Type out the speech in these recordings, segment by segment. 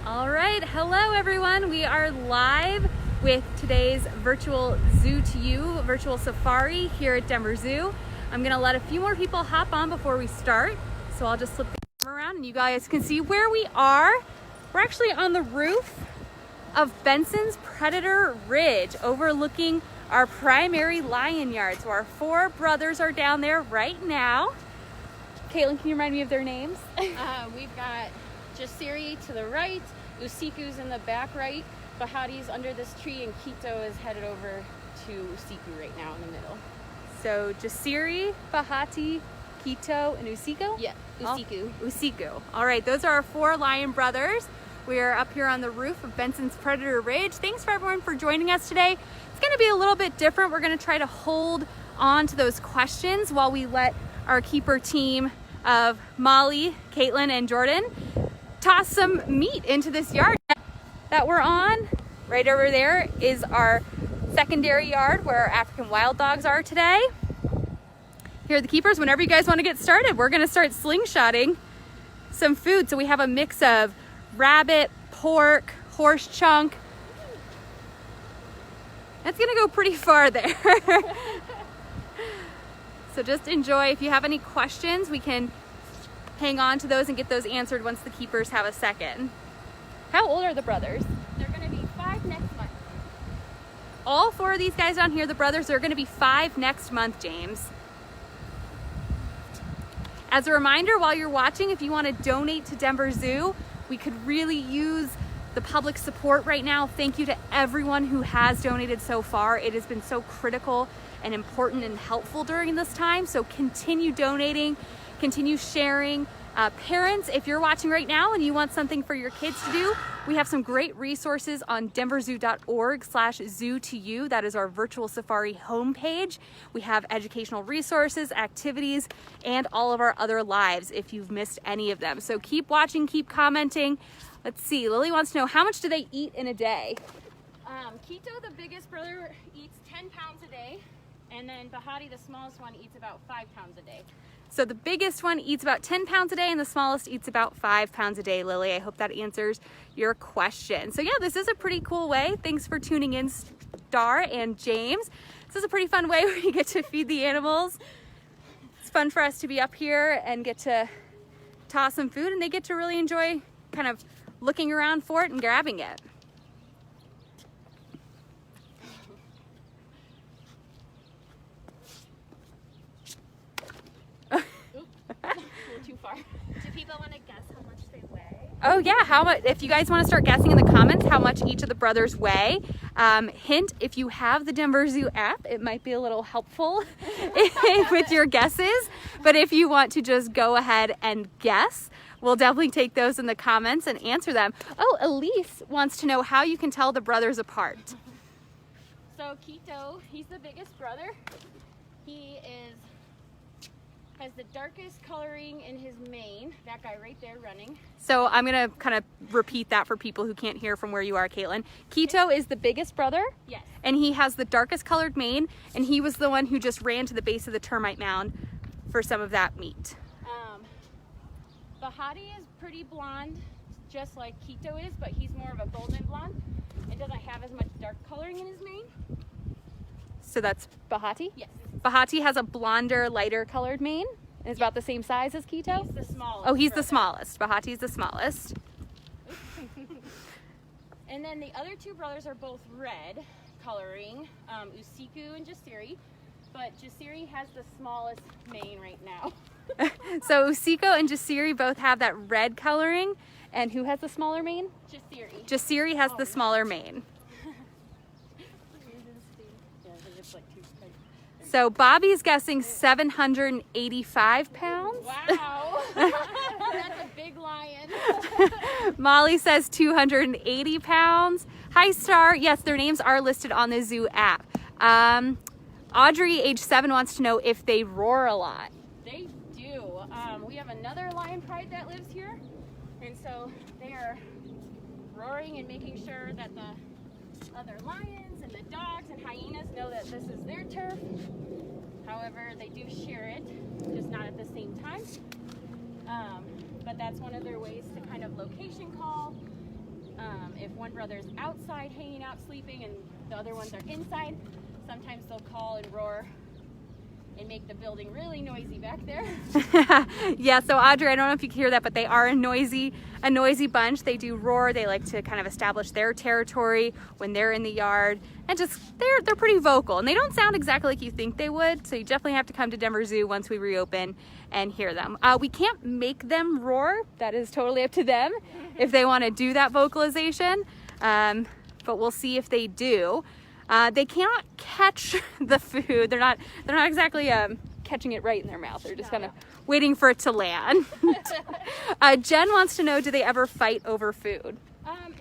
All right, hello everyone. We are live with today's virtual Zoo to You virtual safari here at Denver Zoo. I'm gonna let a few more people hop on before we start. So I'll just flip the camera around and you guys can see where we are. We're actually on the roof of Benson's Predator Ridge overlooking our primary lion yard. So our four brothers are down there right now. Caitlin, can you remind me of their names? We've got Jasiri to the right, Usiku's in the back right, Bahati's under this tree, and Quito is headed over to Usiku right now in the middle. So Jasiri, Bahati, Quito, and Usiku? Yeah, Usiku. Oh, Usiku. All right, those are our four lion brothers. We are up here on the roof of Benson's Predator Ridge. Thanks for everyone for joining us today. It's gonna be a little bit different. We're gonna try to hold on to those questions while we let our keeper team of Molly, Caitlin, and Jordan toss some meat into this yard that we're on. Right over there is our secondary yard where our African wild dogs are today. Here are the keepers. Whenever you guys want to get started, we're going to start slingshotting some food. So we have a mix of rabbit, pork, horse chunk. That's going to go pretty far there. So just enjoy. If you have any questions, we can hang on to those and get those answered once the keepers have a second. How old are the brothers? They're going to be 5 next month. All four of these guys down here, the brothers, are going to be 5 next month, James. As a reminder, while you're watching, if you want to donate to Denver Zoo, we could really use the public support right now. Thank you to everyone who has donated so far. It has been so critical and important and helpful during this time. So continue donating, continue sharing. Parents, if you're watching right now and you want something for your kids to do, we have some great resources on denverzoo.org/zoo2you. That is our virtual safari homepage. We have educational resources, activities, and all of our other lives if you've missed any of them. So keep watching, keep commenting. Let's see, Lily wants to know, how much do they eat in a day? Quito, the biggest brother, eats 10 pounds a day, and then Bahati, the smallest one, eats about 5 pounds a day. So the biggest one eats about 10 pounds a day and the smallest eats about 5 pounds a day, Lily. I hope that answers your question. So yeah, this is a pretty cool way. Thanks for tuning in, Star and James. This is a pretty fun way where you get to feed the animals. It's fun for us to be up here and get to toss some food, and they get to really enjoy kind of looking around for it and grabbing it. Too far. Do people want to guess how much they weigh? Oh yeah, how much? If you guys want to start guessing in the comments how much each of the brothers weigh, hint, if you have the Denver Zoo app, it might be a little helpful with your guesses. But if you want to just go ahead and guess, we'll definitely take those in the comments and answer them. Oh, Elise wants to know how you can tell the brothers apart. So Quito, he's the biggest brother. He has the darkest coloring in his mane. That guy right there running. So I'm gonna kind of repeat that for people who can't hear from where you are, Caitlin. Quito is the biggest brother. Yes. And he has the darkest colored mane, and he was the one who just ran to the base of the termite mound for some of that meat. Bahati is pretty blonde, just like Quito is, but he's more of a golden blonde. It doesn't have as much dark coloring in his mane. So that's Bahati? Yes. Bahati has a blonder, lighter colored mane. And it's about the same size as Quito? He's the smallest. Oh, he's brother. the smallest. Bahati's the smallest. And then the other two brothers are both red coloring, Usiku and Jasiri, but Jasiri has the smallest mane right now. So Usiku and Jasiri both have that red coloring. And who has the smaller mane? Jasiri. Jasiri has the smaller mane. So Bobby's guessing 785 pounds. Wow. That's a big lion. Molly says 280 pounds. Hi, Star. Yes, their names are listed on the zoo app. Audrey, age 7, wants to know if they roar a lot. They do. We have another lion pride that lives here. And so they are roaring and making sure that the other lions and the dogs and hyenas know that this is their turf. However, they do share it, just not at the same time. But that's one of their ways to kind of location call If one brother's outside hanging out sleeping and the other ones are inside, sometimes they'll call and roar and make the building really noisy back there. Yeah, so Audrey, I don't know if you can hear that, but they are a noisy bunch. They do roar. They like to kind of establish their territory when they're in the yard, and just they're pretty vocal, and they don't sound exactly like you think they would. So you definitely have to come to Denver Zoo once we reopen and hear them. We can't make them roar. That is totally up to them if they want to do that vocalization, but we'll see if they do. They cannot catch the food. They're not exactly catching it right in their mouth. They're just kind of waiting for it to land. Jen wants to know, do they ever fight over food?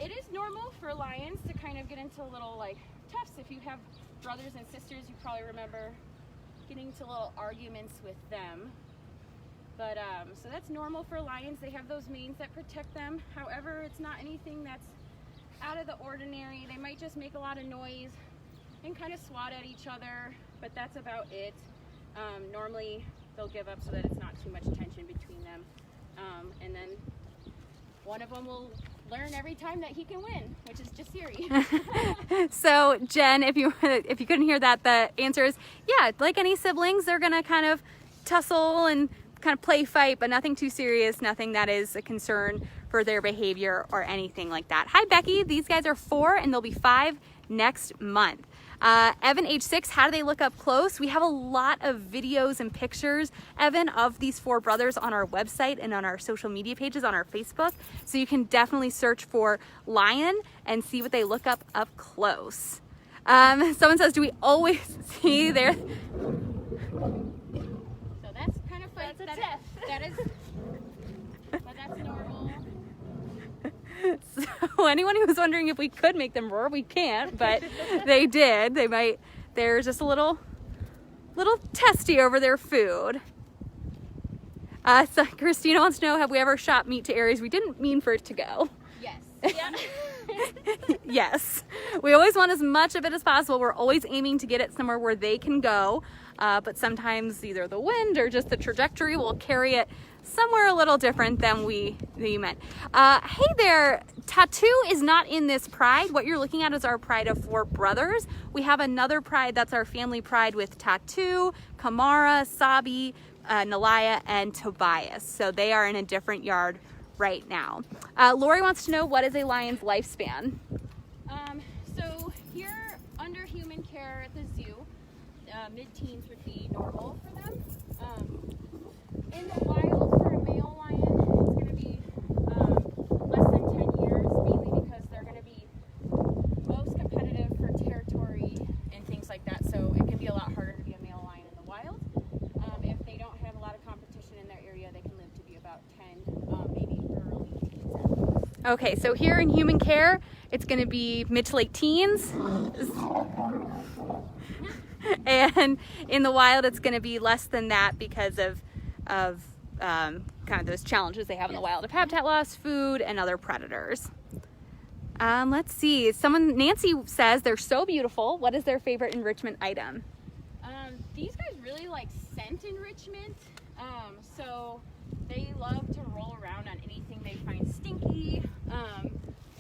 It is normal for lions to kind of get into little like tufts. If you have brothers and sisters, you probably remember getting into little arguments with them. But so that's normal for lions. They have those manes that protect them. However, it's not anything that's out of the ordinary. They might just make a lot of noise and kind of swat at each other, but that's about it. Normally they'll give up so that it's not too much tension between them, and then one of them will learn every time that he can win, which is just Jasiri. So Jen, if you couldn't hear that, the answer is yeah, like any siblings, they're gonna kind of tussle and kind of play fight, but nothing too serious, nothing that is a concern for their behavior or anything like that. Hi Becky, these guys are 4 and they'll be 5 next month. Evan, age 6, how do they look up close? We have a lot of videos and pictures, Evan, of these 4 brothers on our website and on our social media pages on our Facebook. So you can definitely search for lion and see what they look up close. Someone says, do we always see their... So that's kind of fun. That's a test. That is, but that's normal. So anyone who was wondering if we could make them roar, we can't, but they did. They're just a little testy over their food. So Christina wants to know, have we ever shot meat to areas we didn't mean for it to go? Yes. Yeah. Yes. We always want as much of it as possible. We're always aiming to get it somewhere where they can go, but sometimes either the wind or just the trajectory will carry it somewhere a little different than we meant. Hey there, Tattoo is not in this pride. What you're looking at is our pride of 4 brothers. We have another pride that's our family pride with Tattoo, Kamara, Sabi, Nalaya, and Tobias. So they are in a different yard right now. Lori wants to know, what is a lion's lifespan? So here under human care at the zoo, mid-teens would be normal for them. In the wild, for a male lion, it's going to be less than 10 years, mainly because they're going to be most competitive for territory and things like that. So it can be a lot harder to be a male lion in the wild. If they don't have a lot of competition in their area, they can live to be about 10, maybe early teens at most. Okay, so here in human care, it's going to be mid to late teens. And in the wild, it's going to be less than that because of kind of those challenges they have in the wild of habitat loss, food, and other predators. Let's see. Nancy says they're so beautiful. What is their favorite enrichment item? These guys really like scent enrichment. So they love to roll around on anything they find stinky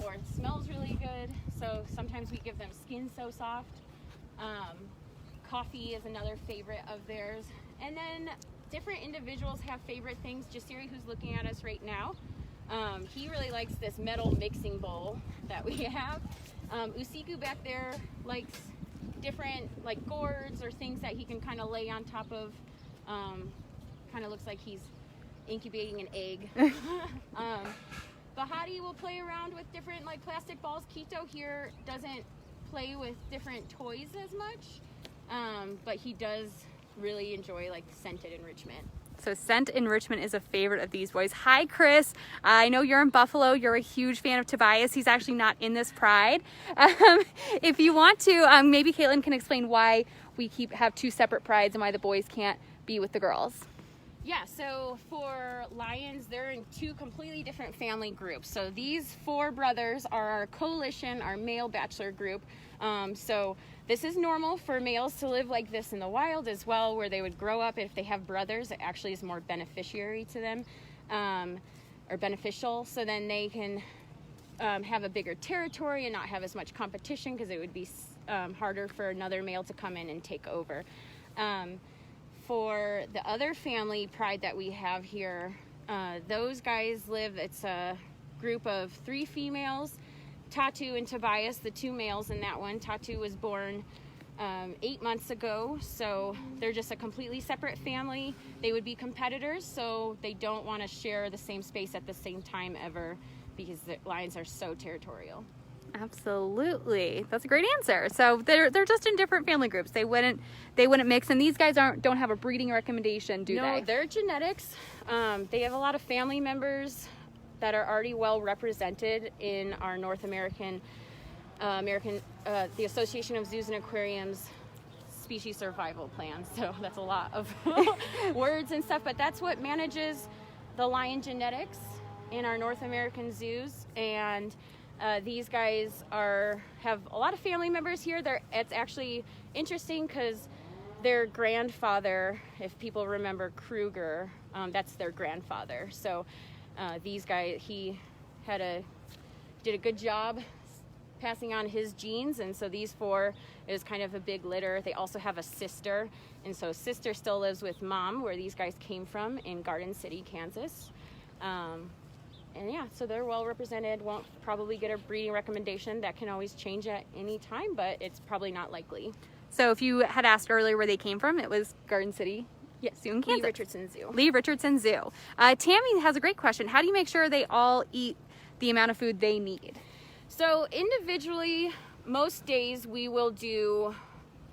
or it smells really good. So sometimes we give them Skin So Soft. Coffee is another favorite of theirs. And then different individuals have favorite things. Jasiri, who's looking at us right now, he really likes this metal mixing bowl that we have. Usiku back there likes different like gourds or things that he can kind of lay on top of. Kind of looks like he's incubating an egg. Bahati will play around with different like plastic balls. Quito here doesn't play with different toys as much, but he does really enjoy like scented enrichment. So scent enrichment is a favorite of these boys. Hi, Chris. I know you're in Buffalo. You're a huge fan of Tobias. He's actually not in this pride. If you want to, maybe Caitlin can explain why we have 2 separate prides and why the boys can't be with the girls. Yeah, so for lions, they're in 2 completely different family groups. So these 4 brothers are our coalition, our male bachelor group. So this is normal for males to live like this in the wild as well, where they would grow up. If they have brothers, it actually is more beneficiary to them, or beneficial. So then they can have a bigger territory and not have as much competition, because it would be harder for another male to come in and take over. For the other family pride that we have here, those guys live, it's a group of 3 females, Tatu and Tobias, the 2 males in that one. Tatu was born 8 months ago, so they're just a completely separate family. They would be competitors, so they don't want to share the same space at the same time ever, because the lions are so territorial. Absolutely, that's a great answer. So they're just in different family groups. They wouldn't mix. And these guys don't have a breeding recommendation, do they? No, their genetics. They have a lot of family members that are already well represented in our North American, the Association of Zoos and Aquariums species survival plan. So that's a lot of words and stuff, but that's what manages the lion genetics in our North American zoos. And these guys have a lot of family members here. It's actually interesting because their grandfather, if people remember Kruger, that's their grandfather. So these guys, he did a good job passing on his genes, and so these 4 is kind of a big litter. They also have a sister, and so sister still lives with mom, where these guys came from, in Garden City, Kansas. And yeah, so they're well represented. Won't probably get a breeding recommendation. That can always change at any time, but it's probably not likely. So if you had asked earlier where they came from, it was Garden City. Yes, Zoo in Kansas. Lee Richardson Zoo. Lee Richardson Zoo. Tammy has a great question. How do you make sure they all eat the amount of food they need? So individually, most days we will do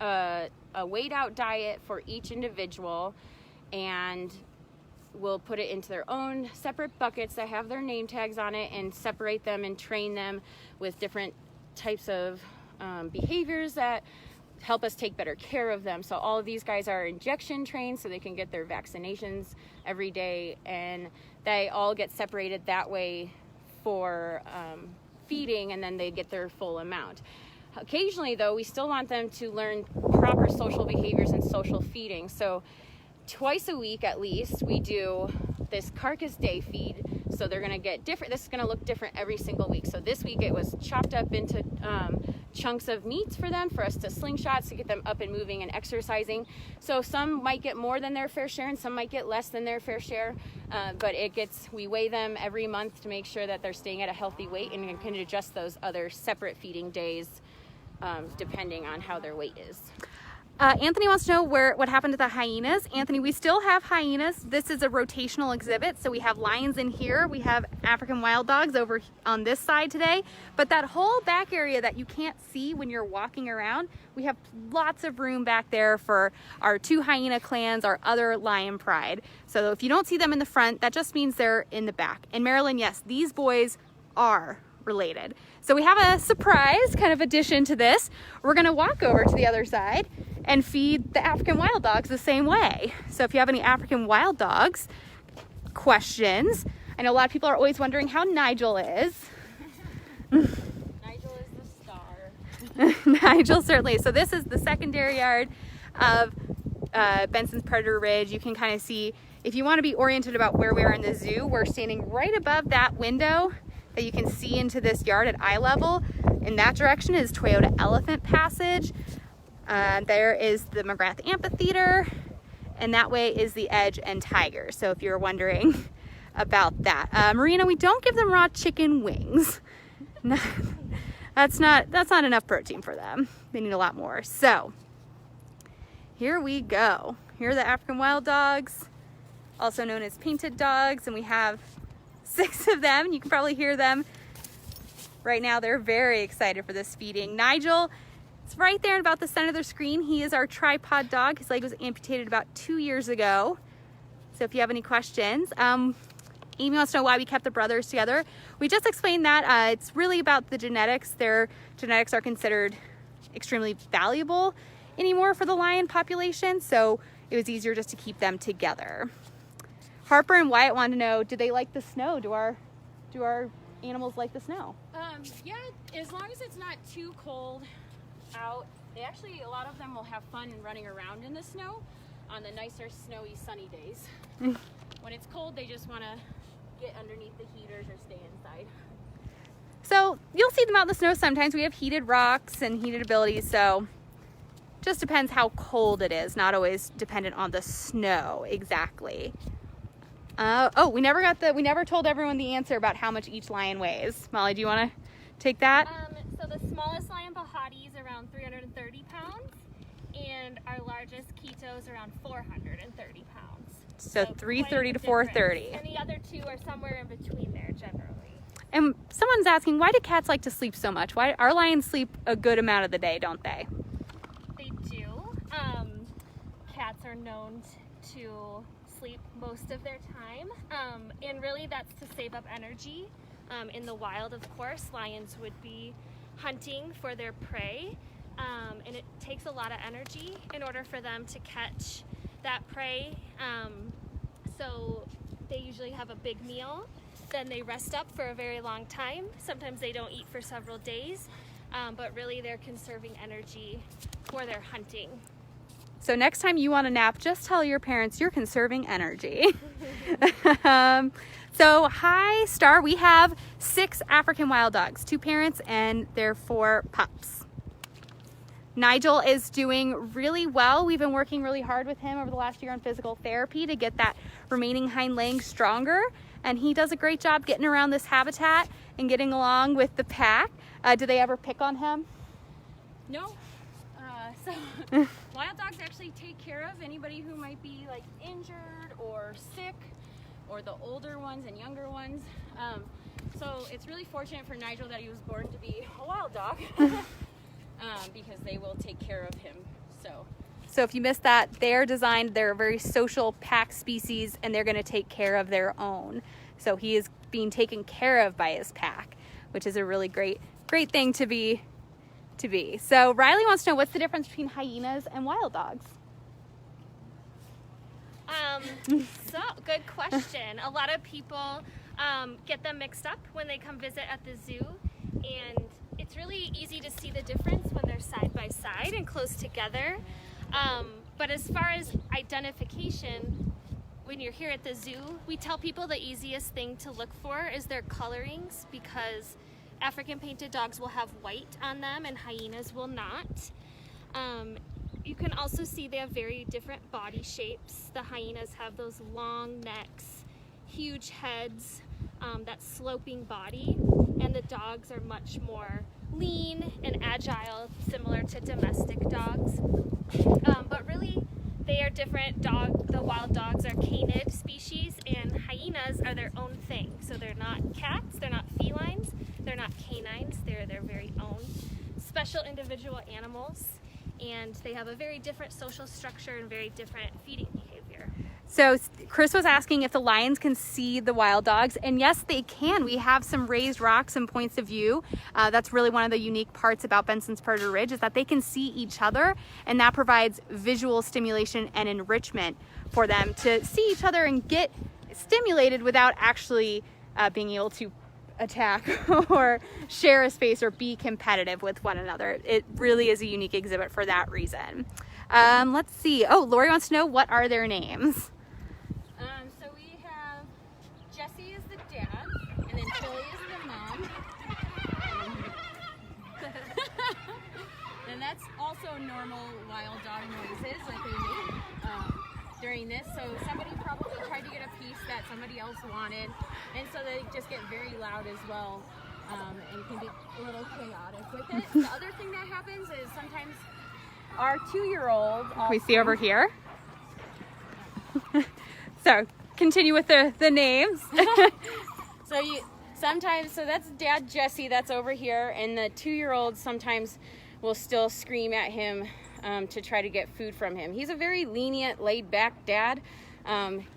a weighed out diet for each individual, and we'll put it into their own separate buckets that have their name tags on it, and separate them and train them with different types of behaviors that help us take better care of them. So all of these guys are injection trained, so they can get their vaccinations every day, and they all get separated that way for feeding, and then they get their full amount. Occasionally though, we still want them to learn proper social behaviors and social feeding. So twice a week at least, we do this carcass day feed. So they're going to get different. This is going to look different every single week. So this week it was chopped up into chunks of meat for them, for us to slingshot, to get them up and moving and exercising. So some might get more than their fair share, and some might get less than their fair share. But we weigh them every month to make sure that they're staying at a healthy weight, and can adjust those other separate feeding days depending on how their weight is. Anthony wants to know what happened to the hyenas. Anthony, we still have hyenas. This is a rotational exhibit, so we have lions in here. We have African wild dogs over on this side today. But that whole back area that you can't see when you're walking around, we have lots of room back there for our 2 hyena clans, our other lion pride. So if you don't see them in the front, that just means they're in the back. And Marilyn, yes, these boys are related. So we have a surprise kind of addition to this. We're gonna walk over to the other side and feed the African wild dogs the same way. So if you have any African wild dogs questions, I know a lot of people are always wondering how Nigel is. Nigel is the star. Nigel certainly is. So this is the secondary yard of Benson's Predator Ridge. You can kind of see, if you want to be oriented about where we are in the zoo, we're standing right above that window that you can see into this yard at eye level. In that direction is Toyota Elephant Passage. There is the McGrath Amphitheater, and that way is the Edge and Tiger. So if you're wondering about that. Marina, we don't give them raw chicken wings. That's not enough protein for them. They need a lot more. So here we go. Here are the African wild dogs, also known as painted dogs, and we have 6 of them. You can probably hear them right now. They're very excited for this feeding. Nigel, it's right there in about the center of the screen. He is our tripod dog. His leg was amputated about 2 years ago. So if you have any questions, Amy wants to know why we kept the brothers together. We just explained that. It's really about the genetics. Their genetics are considered extremely valuable anymore for the lion population, so it was easier just to keep them together. Harper and Wyatt wanted to know, do they like the snow? Do our animals like the snow? Yeah, as long as it's not too cold out. A lot of them will have fun running around in the snow on the nicer, snowy, sunny days. When it's cold, they just want to get underneath the heaters or stay inside. So you'll see them out in the snow sometimes. We have heated rocks and heated abilities, so just depends how cold it is, not always dependent on the snow exactly. Oh, we never told everyone the answer about how much each lion weighs. Molly, do you want to take that? So the smallest lion Bahati is around 330 pounds, and our largest Quito is around 430 pounds. So 330 to 430. And the other two are somewhere in between there generally. And someone's asking, why do cats like to sleep so much? Why our lions sleep a good amount of the day, don't they? They do. Cats are known to sleep most of their time, and really that's to save up energy. In the wild, of course, lions would be hunting for their prey, and it takes a lot of energy in order for them to catch that prey. So they usually have a big meal, then they rest up for a very long time. Sometimes they don't eat for several days, but really they're conserving energy for their hunting. So next time you want to nap, just tell your parents you're conserving energy. So hi Star, we have 6 African wild dogs, 2 parents and their 4 pups. Nigel is doing really well. We've been working really hard with him over the last year on physical therapy to get that remaining hind leg stronger, and he does a great job getting around this habitat and getting along with the pack. Do they ever pick on him? No. So wild dogs actually take care of anybody who might be like injured or sick, or the older ones and younger ones. So it's really fortunate for Nigel that he was born to be a wild dog, because they will take care of him. So if you missed that, they're a very social pack species, and they're going to take care of their own. So he is being taken care of by his pack, which is a really great thing to be. So Riley wants to know, what's the difference between hyenas and wild dogs? So good question. A lot of people get them mixed up when they come visit at the zoo, and it's really easy to see the difference when they're side by side and close together. But as far as identification, when you're here at the zoo, we tell people the easiest thing to look for is their colorings, because African painted dogs will have white on them and hyenas will not. You can also see they have very different body shapes. The hyenas have those long necks, huge heads, that sloping body, and the dogs are much more lean and agile, similar to domestic dogs. But really, they are different. The wild dogs are canid species, and hyenas are their own thing. So they're not cats, they're not felines, they're not canines, they're their very own special individual animals, and they have a very different social structure and very different feeding behavior. So Chris was asking if the lions can see the wild dogs, and yes, they can. We have some raised rocks and points of view. That's really one of the unique parts about Benson's Predator Ridge, is that they can see each other, and that provides visual stimulation and enrichment for them to see each other and get stimulated without actually being able to attack or share a space or be competitive with one another. It really is a unique exhibit for that reason. Let's see. Oh, Lori wants to know, what are their names? So we have Jessie is the dad, and then Chili is the mom. And that's also normal wild dog noises that they make during this. So somebody probably tried to get a piece that somebody else wanted, and so they just get very loud as well, and can be a little chaotic with it. The other thing that happens is sometimes our 2-year-old. Can we see over here? So continue with the names. So that's Dad Jesse, that's over here, and the 2-year-old sometimes will still scream at him to try to get food from him. He's a very lenient, laid-back dad.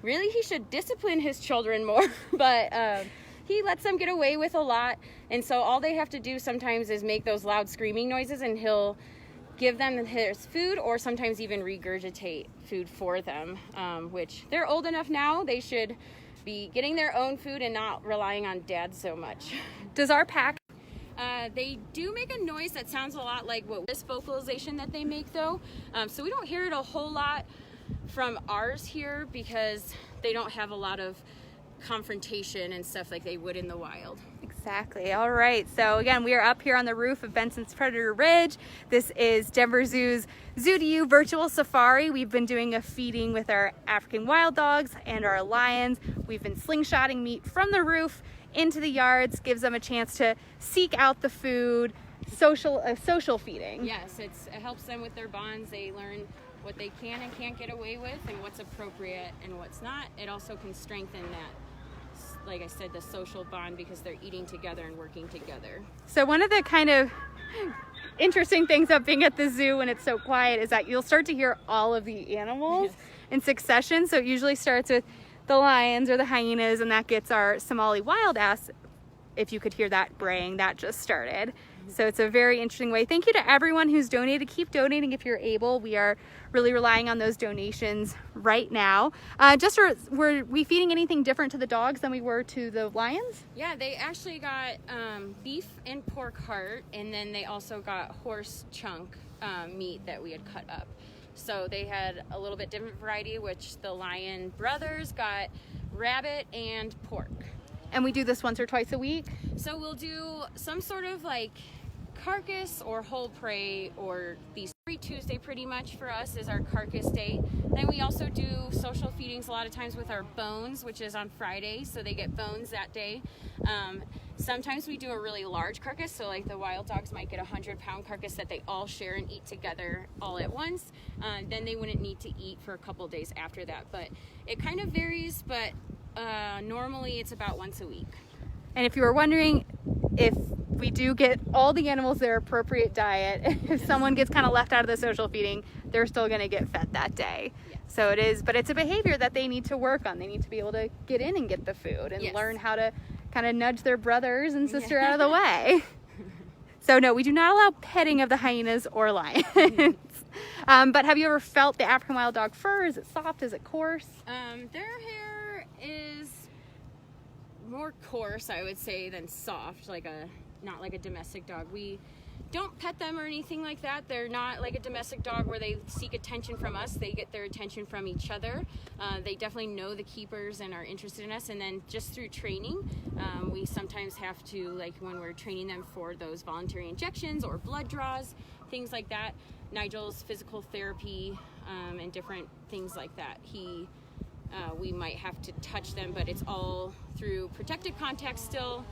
Really, he should discipline his children more, but he lets them get away with a lot, and so all they have to do sometimes is make those loud screaming noises, and he'll give them his food, or sometimes even regurgitate food for them, which they're old enough now, they should be getting their own food and not relying on dad so much. Does our pack? They do make a noise that sounds a lot like this vocalization that they make, though. So we don't hear it a whole lot from ours here, because they don't have a lot of confrontation and stuff like they would in the wild. Exactly. All right. So again, we are up here on the roof of Benson's Predator Ridge. This is Denver Zoo's Zoo to You virtual safari. We've been doing a feeding with our African wild dogs and our lions. We've been slingshotting meat from the roof into the yards, gives them a chance to seek out the food, social feeding. Yes, it helps them with their bonds. They learn what they can and can't get away with and what's appropriate and what's not. It also can strengthen that, like I said, the social bond because they're eating together and working together. So one of the kind of interesting things of being at the zoo when it's so quiet is that you'll start to hear all of the animals in succession. So it usually starts with the lions or the hyenas, and that gets our Somali wild ass. If you could hear that braying, that just started. So it's a very interesting way. Thank you to everyone who's donated. Keep donating if you're able. We are really relying on those donations right now. Were we feeding anything different to the dogs than we were to the lions? Yeah, they actually got beef and pork heart, and then they also got horse chunk meat that we had cut up. So they had a little bit different variety, which the lion brothers got rabbit and pork. And we do this once or twice a week? So we'll do some sort of like carcass or whole prey, or these every Tuesday pretty much for us is our carcass day. Then we also do social feedings a lot of times with our bones, which is on Friday, so they get bones that day. Sometimes we do a really large carcass, so like the wild dogs might get a 100-pound carcass that they all share and eat together all at once. Then they wouldn't need to eat for a couple days after that, but it kind of varies, but normally it's about once a week. And if you were wondering, if we do get all the animals their appropriate diet, if someone gets kind of left out of the social feeding, they're still going to get fed that day. Yes. So it is, but it's a behavior that they need to work on. They need to be able to get in and get the food and learn how to kind of nudge their brothers and sister out of the way. So no, we do not allow petting of the hyenas or lions. But have you ever felt the African wild dog fur? Is it soft? Is it coarse? Their hair is more coarse, I would say, than soft, not like a domestic dog. We don't pet them or anything like that. They're not like a domestic dog where they seek attention from us. They get their attention from each other. They definitely know the keepers and are interested in us. And then just through training, we sometimes have to, like when we're training them for those voluntary injections or blood draws, things like that. Nigel's physical therapy and different things like that. We might have to touch them, but it's all through protected contact still.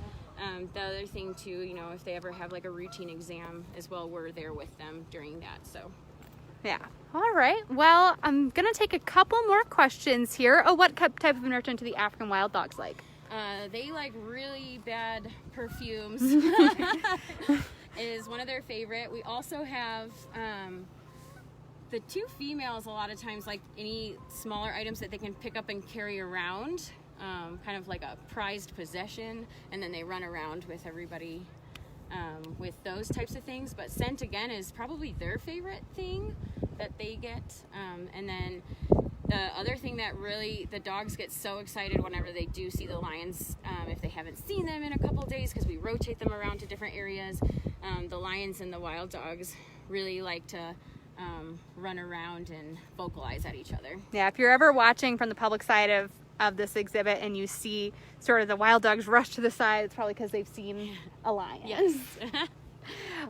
The other thing too, if they ever have like a routine exam as well, we're there with them during that. So yeah. All right. Well, I'm gonna take a couple more questions here. Oh, what type of enrichment do the African wild dogs like? They like really bad perfumes. Is one of their favorite. We also have the two females a lot of times like any smaller items that they can pick up and carry around, kind of like a prized possession, and then they run around with everybody with those types of things. But scent again is probably their favorite thing that they get. And then the other thing that really the dogs get so excited whenever they do see the lions, if they haven't seen them in a couple days, because we rotate them around to different areas, the lions and the wild dogs really like to run around and vocalize at each other. Yeah, if you're ever watching from the public side of this exhibit and you see sort of the wild dogs rush to the side, it's probably because they've seen a lion. Yes.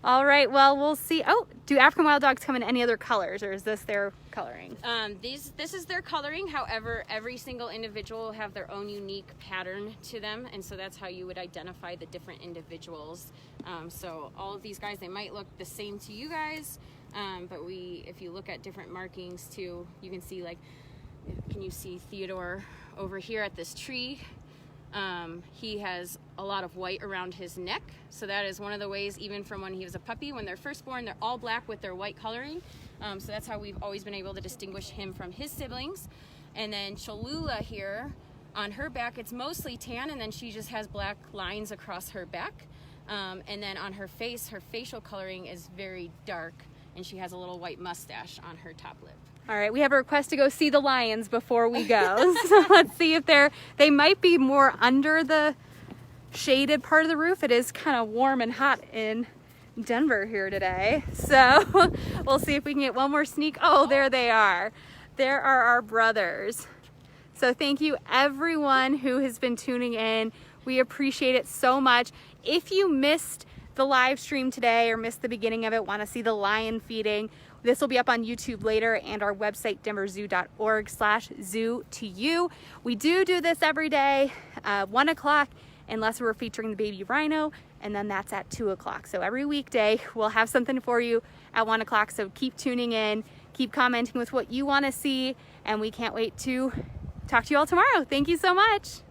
All right, well, we'll see. Oh, do African wild dogs come in any other colors, or is this their coloring? This is their coloring. However, every single individual will have their own unique pattern to them, and so that's how you would identify the different individuals. So all of these guys, they might look the same to you guys, but if you look at different markings too, you can see, like, can you see Theodore over here at this tree? He has a lot of white around his neck, so that is one of the ways, even from when he was a puppy, when they're first born, they're all black with their white coloring. So that's how we've always been able to distinguish him from his siblings. And then Cholula here, on her back, it's mostly tan, and then she just has black lines across her back. And then on her face, her facial coloring is very dark, and she has a little white mustache on her top lip. All right, we have a request to go see the lions before we go. So let's see if they might be more under the shaded part of the roof. It is kind of warm and hot in Denver here today. So we'll see if we can get one more sneak. Oh, there they are. There are our brothers. So thank you everyone who has been tuning in. We appreciate it so much. If you missed the live stream today or missed the beginning of it, want to see the lion feeding, this will be up on YouTube later and our website, denverzoo.org/zoo2you. We do this every day, 1 o'clock, unless we're featuring the baby rhino, and then that's at 2 o'clock. So every weekday, we'll have something for you at 1 o'clock. So keep tuning in, keep commenting with what you want to see, and we can't wait to talk to you all tomorrow. Thank you so much.